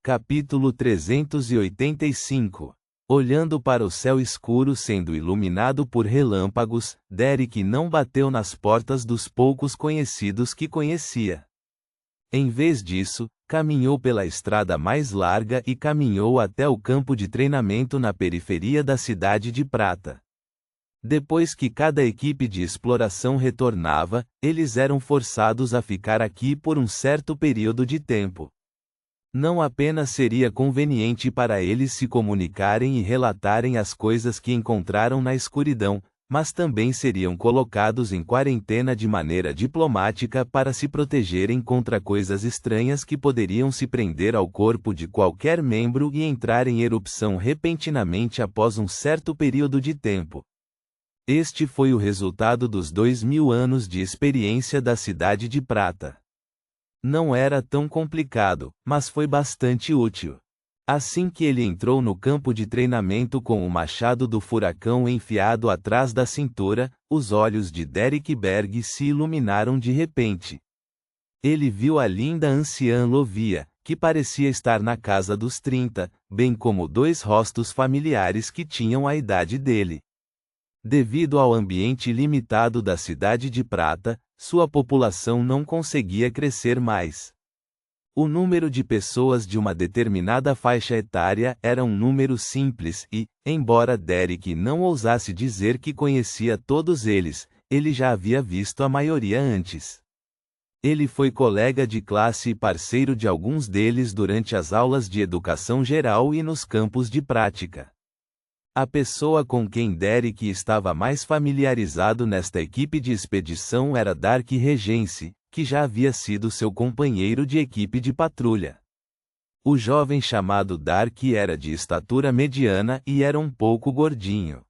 Capítulo 385. Olhando para o céu escuro sendo iluminado por relâmpagos, Derek não bateu nas portas dos poucos conhecidos que conhecia. Em vez disso, caminhou pela estrada mais larga e caminhou até o campo de treinamento na periferia da cidade de Prata. Depois que cada equipe de exploração retornava, eles eram forçados a ficar aqui por um certo período de tempo. Não apenas seria conveniente para eles se comunicarem e relatarem as coisas que encontraram na escuridão, mas também seriam colocados em quarentena de maneira diplomática para se protegerem contra coisas estranhas que poderiam se prender ao corpo de qualquer membro e entrar em erupção repentinamente após um certo período de tempo. Este foi o resultado dos 2000 anos de experiência da Cidade de Prata. Não era tão complicado, mas foi bastante útil. Assim que ele entrou no campo de treinamento com o machado do furacão enfiado atrás da cintura, os olhos de Derek Berg se iluminaram de repente. Ele viu a linda anciã Lovia, que parecia estar na casa dos 30, bem como dois rostos familiares que tinham a idade dele. Devido ao ambiente limitado da Cidade de Prata, sua população não conseguia crescer mais. O número de pessoas de uma determinada faixa etária era um número simples e, embora Derek não ousasse dizer que conhecia todos eles, ele já havia visto a maioria antes. Ele foi colega de classe e parceiro de alguns deles durante as aulas de educação geral e nos campos de prática. A pessoa com quem Derek estava mais familiarizado nesta equipe de expedição era Dark Regency, que já havia sido seu companheiro de equipe de patrulha. O jovem chamado Dark era de estatura mediana e era um pouco gordinho.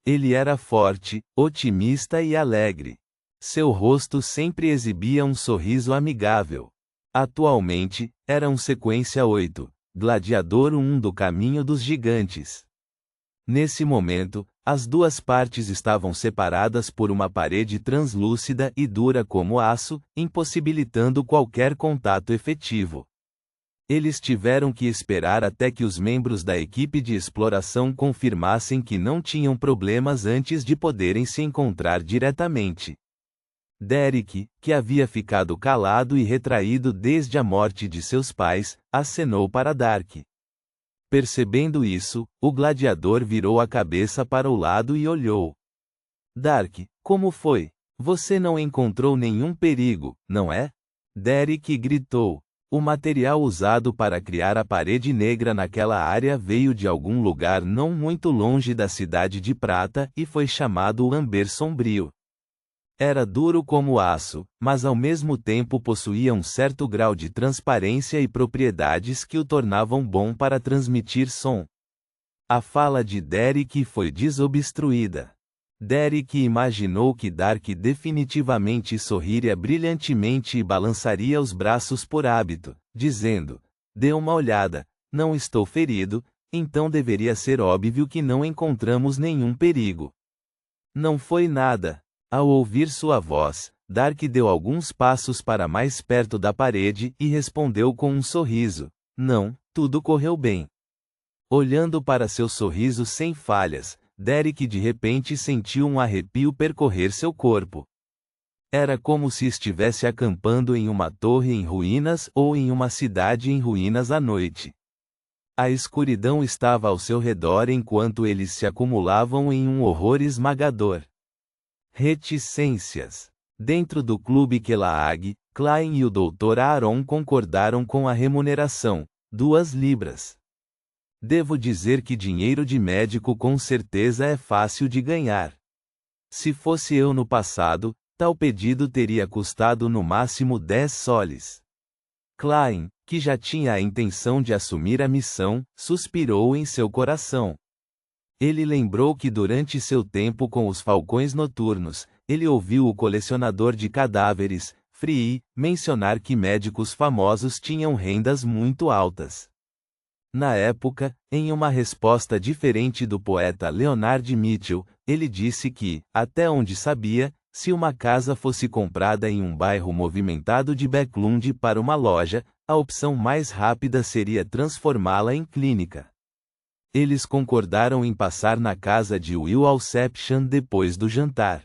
Ele era forte, otimista e alegre. Seu rosto sempre exibia um sorriso amigável. Atualmente, era um Sequência 8, Gladiador 1 do Caminho dos Gigantes. Nesse momento, as duas partes estavam separadas por uma parede translúcida e dura como aço, impossibilitando qualquer contato efetivo. Eles tiveram que esperar até que os membros da equipe de exploração confirmassem que não tinham problemas antes de poderem se encontrar diretamente. Derek, que havia ficado calado e retraído desde a morte de seus pais, acenou para Dark. Percebendo isso, o gladiador virou a cabeça para o lado e olhou. Dark, como foi? Você não encontrou nenhum perigo, não é? Derek gritou. O material usado para criar a parede negra naquela área veio de algum lugar não muito longe da Cidade de Prata e foi chamado Amber Sombrio. Era duro como aço, mas ao mesmo tempo possuía um certo grau de transparência e propriedades que o tornavam bom para transmitir som. A fala de Derek foi desobstruída. Derek imaginou que Dark definitivamente sorriria brilhantemente e balançaria os braços por hábito, dizendo: "Dê uma olhada, não estou ferido, então deveria ser óbvio que não encontramos nenhum perigo." Não foi nada. Ao ouvir sua voz, Dark deu alguns passos para mais perto da parede e respondeu com um sorriso: "Não, tudo correu bem." Olhando para seu sorriso sem falhas, Derek de repente sentiu um arrepio percorrer seu corpo. Era como se estivesse acampando em uma torre em ruínas ou em uma cidade em ruínas à noite. A escuridão estava ao seu redor enquanto eles se acumulavam em um horror esmagador. Reticências. Dentro do clube Kellaag, Klein e o Dr. Aaron concordaram com a remuneração, 2 libras. Devo dizer que dinheiro de médico com certeza é fácil de ganhar. Se fosse eu no passado, tal pedido teria custado no máximo 10 soles. Klein, que já tinha a intenção de assumir a missão, suspirou em seu coração. Ele lembrou que durante seu tempo com os Falcões Noturnos, ele ouviu o colecionador de cadáveres, Free, mencionar que médicos famosos tinham rendas muito altas. Na época, em uma resposta diferente do poeta Leonard Mitchell, ele disse que, até onde sabia, se uma casa fosse comprada em um bairro movimentado de Backlund para uma loja, a opção mais rápida seria transformá-la em clínica. Eles concordaram em passar na casa de Will Alception depois do jantar.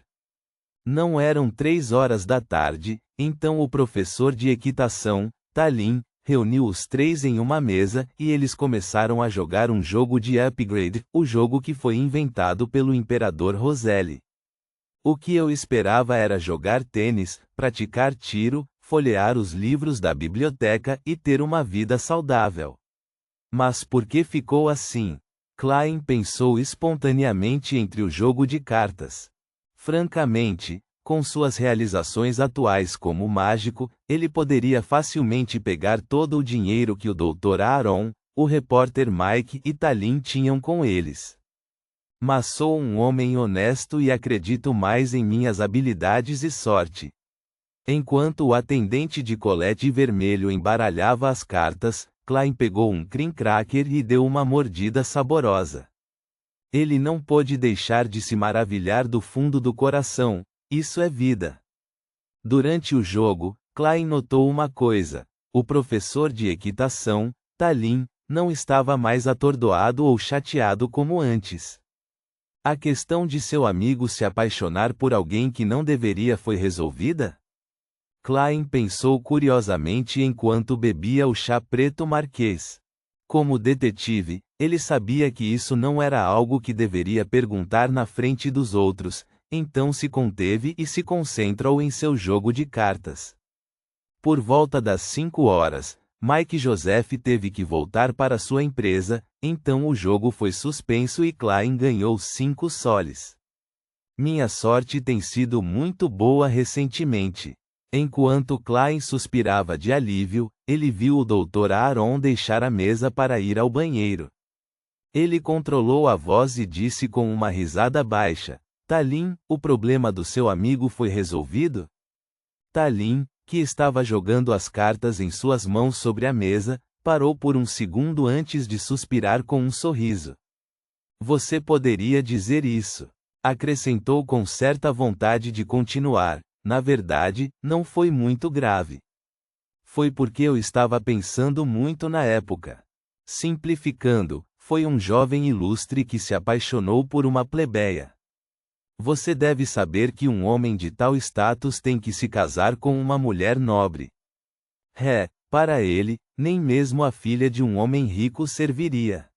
Não eram 3 horas da tarde, então o professor de equitação, Tallinn, reuniu os 3 em uma mesa e eles começaram a jogar um jogo de upgrade, o jogo que foi inventado pelo imperador Roselli. O que eu esperava era jogar tênis, praticar tiro, folhear os livros da biblioteca e ter uma vida saudável. Mas por que ficou assim? Klein pensou espontaneamente entre o jogo de cartas. Francamente, com suas realizações atuais como mágico, ele poderia facilmente pegar todo o dinheiro que o Dr. Aaron, o repórter Mike e Tallinn tinham com eles. Mas sou um homem honesto e acredito mais em minhas habilidades e sorte. Enquanto o atendente de colete vermelho embaralhava as cartas, Klein pegou um cream cracker e deu uma mordida saborosa. Ele não pôde deixar de se maravilhar do fundo do coração. Isso é vida. Durante o jogo, Klein notou uma coisa: o professor de equitação, Tallinn, não estava mais atordoado ou chateado como antes. A questão de seu amigo se apaixonar por alguém que não deveria foi resolvida? Klein pensou curiosamente enquanto bebia o chá preto marquês. Como detetive, ele sabia que isso não era algo que deveria perguntar na frente dos outros, então se conteve e se concentrou em seu jogo de cartas. Por volta das 5 horas, Mike Joseph teve que voltar para sua empresa, então o jogo foi suspenso e Klein ganhou 5 soles. Minha sorte tem sido muito boa recentemente. Enquanto Klein suspirava de alívio, ele viu o Dr. Aaron deixar a mesa para ir ao banheiro. Ele controlou a voz e disse com uma risada baixa: Tallinn, o problema do seu amigo foi resolvido? Tallinn, que estava jogando as cartas em suas mãos sobre a mesa, parou por um segundo antes de suspirar com um sorriso. Você poderia dizer isso. Acrescentou com certa vontade de continuar. Na verdade, não foi muito grave. Foi porque eu estava pensando muito na época. Simplificando, foi um jovem ilustre que se apaixonou por uma plebeia. Você deve saber que um homem de tal status tem que se casar com uma mulher nobre. Para ele, nem mesmo a filha de um homem rico serviria.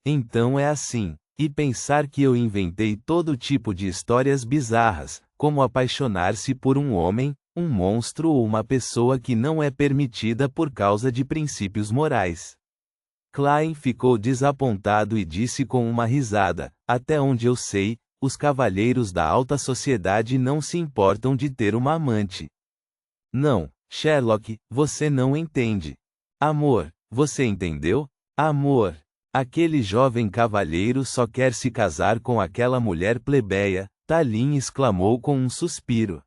Então é assim, e pensar que eu inventei todo tipo de histórias bizarras, como apaixonar-se por um homem, um monstro ou uma pessoa que não é permitida por causa de princípios morais. Klein ficou desapontado e disse com uma risada: até onde eu sei, os cavalheiros da alta sociedade não se importam de ter uma amante. Não, Sherlock, você não entende. Amor, você entendeu? Amor. Aquele jovem cavalheiro só quer se casar com aquela mulher plebeia, Tallinn exclamou com um suspiro.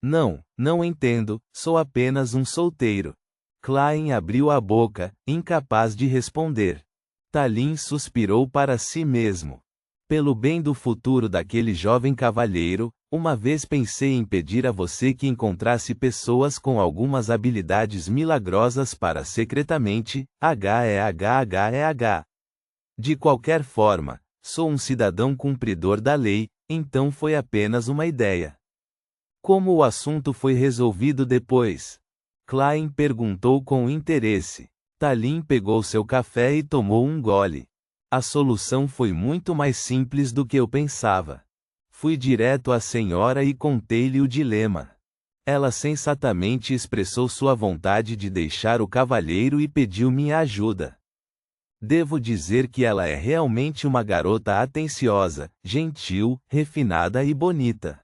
Não entendo, sou apenas um solteiro. Klein abriu a boca, incapaz de responder. Tallinn suspirou para si mesmo. Pelo bem do futuro daquele jovem cavalheiro, uma vez pensei em pedir a você que encontrasse pessoas com algumas habilidades milagrosas para secretamente, De qualquer forma, sou um cidadão cumpridor da lei, então foi apenas uma ideia. Como o assunto foi resolvido depois? Klein perguntou com interesse. Tallinn pegou seu café e tomou um gole. A solução foi muito mais simples do que eu pensava. Fui direto à senhora e contei-lhe o dilema. Ela sensatamente expressou sua vontade de deixar o cavalheiro e pediu minha ajuda. Devo dizer que ela é realmente uma garota atenciosa, gentil, refinada e bonita.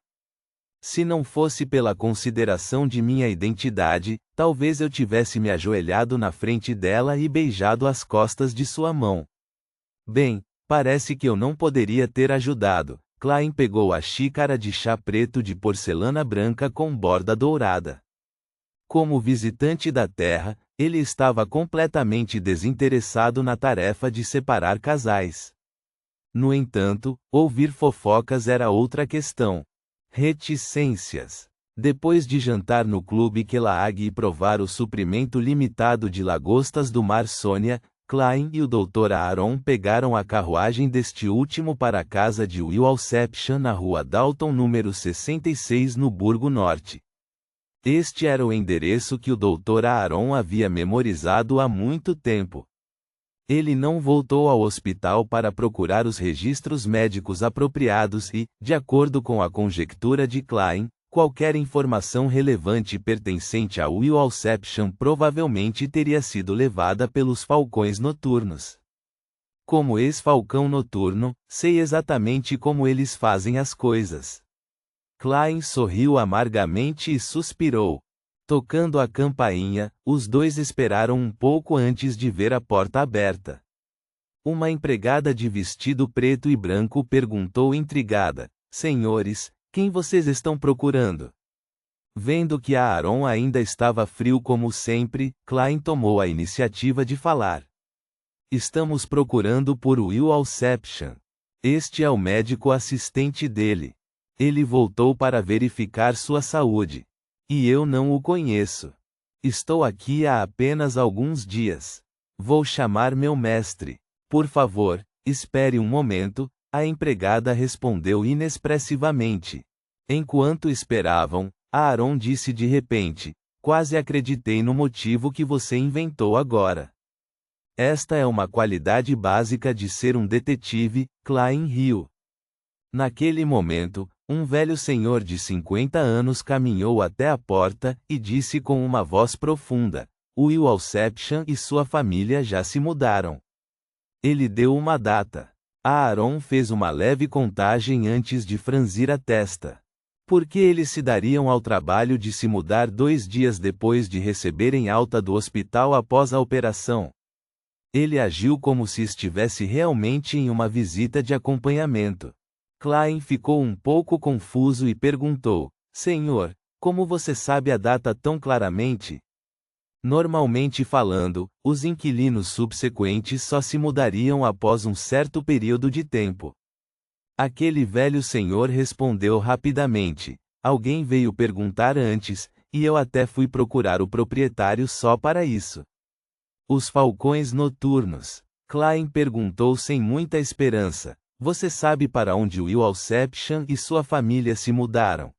Se não fosse pela consideração de minha identidade, talvez eu tivesse me ajoelhado na frente dela e beijado as costas de sua mão. Bem, parece que eu não poderia ter ajudado. Klein pegou a xícara de chá preto de porcelana branca com borda dourada. Como visitante da Terra, ele estava completamente desinteressado na tarefa de separar casais. No entanto, ouvir fofocas era outra questão. Reticências. Depois de jantar no Clube Kelag e provar o suprimento limitado de lagostas do mar Sônia, Klein e o Dr. Aaron pegaram a carruagem deste último para a casa de Will Alception na rua Dalton número 66 no Burgo Norte. Este era o endereço que o Dr. Aaron havia memorizado há muito tempo. Ele não voltou ao hospital para procurar os registros médicos apropriados e, de acordo com a conjectura de Klein, qualquer informação relevante pertencente a Will Alception provavelmente teria sido levada pelos falcões noturnos. Como ex-falcão noturno, sei exatamente como eles fazem as coisas. Klein sorriu amargamente e suspirou. Tocando a campainha, os dois esperaram um pouco antes de ver a porta aberta. Uma empregada de vestido preto e branco perguntou intrigada: "Senhores, quem vocês estão procurando?" Vendo que Aaron ainda estava frio como sempre, Klein tomou a iniciativa de falar. "Estamos procurando por Will Alception. Este é o médico assistente dele. Ele voltou para verificar sua saúde. E eu não o conheço. Estou aqui há apenas alguns dias. Vou chamar meu mestre. Por favor, espere um momento." A empregada respondeu inexpressivamente. Enquanto esperavam, Aaron disse de repente: "Quase acreditei no motivo que você inventou agora. Esta é uma qualidade básica de ser um detetive." Klein riu. Naquele momento, um velho senhor de 50 anos caminhou até a porta e disse com uma voz profunda: "Will Alception e sua família já se mudaram." Ele deu uma data. Aaron fez uma leve contagem antes de franzir a testa. Por que eles se dariam ao trabalho de se mudar 2 dias depois de receberem alta do hospital após a operação? Ele agiu como se estivesse realmente em uma visita de acompanhamento. Klein ficou um pouco confuso e perguntou: "Senhor, como você sabe a data tão claramente?" Normalmente falando, os inquilinos subsequentes só se mudariam após um certo período de tempo. Aquele velho senhor respondeu rapidamente: "Alguém veio perguntar antes, e eu até fui procurar o proprietário só para isso." Os falcões noturnos. Klein perguntou sem muita esperança: "Você sabe para onde Will Alception e sua família se mudaram?"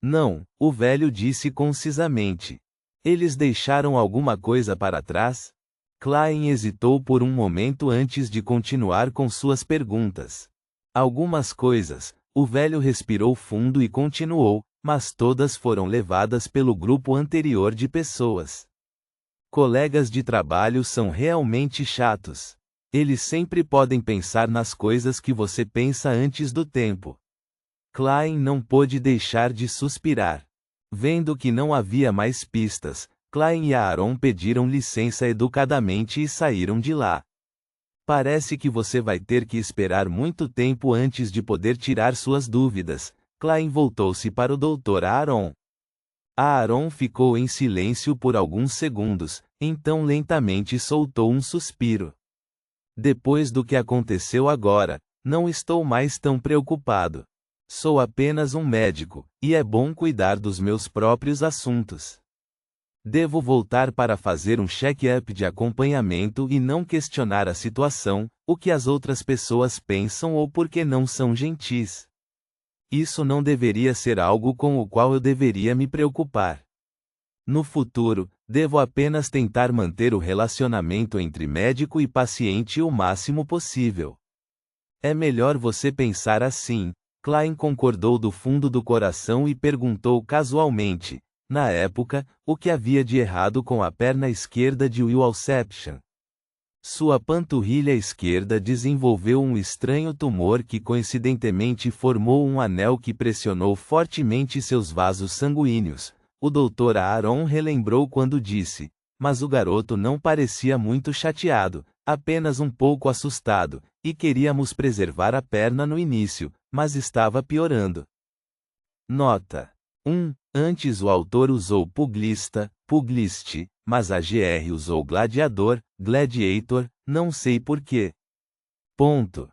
"Não," o velho disse concisamente. "Eles deixaram alguma coisa para trás?" Klein hesitou por um momento antes de continuar com suas perguntas. "Algumas coisas." O velho respirou fundo e continuou, "mas todas foram levadas pelo grupo anterior de pessoas. Colegas de trabalho são realmente chatos. Eles sempre podem pensar nas coisas que você pensa antes do tempo." Klein não pôde deixar de suspirar. Vendo que não havia mais pistas, Klein e Aaron pediram licença educadamente e saíram de lá. "Parece que você vai ter que esperar muito tempo antes de poder tirar suas dúvidas." Klein voltou-se para o Dr. Aaron. Aaron ficou em silêncio por alguns segundos, então lentamente soltou um suspiro. "Depois do que aconteceu agora, não estou mais tão preocupado. Sou apenas um médico, e é bom cuidar dos meus próprios assuntos. Devo voltar para fazer um check-up de acompanhamento e não questionar a situação, o que as outras pessoas pensam ou porque não são gentis. Isso não deveria ser algo com o qual eu deveria me preocupar. No futuro, devo apenas tentar manter o relacionamento entre médico e paciente o máximo possível." "É melhor você pensar assim." Klein concordou do fundo do coração e perguntou casualmente: "Na época, o que havia de errado com a perna esquerda de Will Alception?" Sua panturrilha esquerda desenvolveu um estranho tumor que coincidentemente formou um anel que pressionou fortemente seus vasos sanguíneos. O Dr. Aaron relembrou quando disse, mas o garoto não parecia muito chateado, apenas um pouco assustado, e queríamos preservar a perna no início, mas estava piorando. Nota 1. Antes o autor usou pugilista, pugilist, mas a GR usou gladiador, gladiator, não sei porquê. Ponto.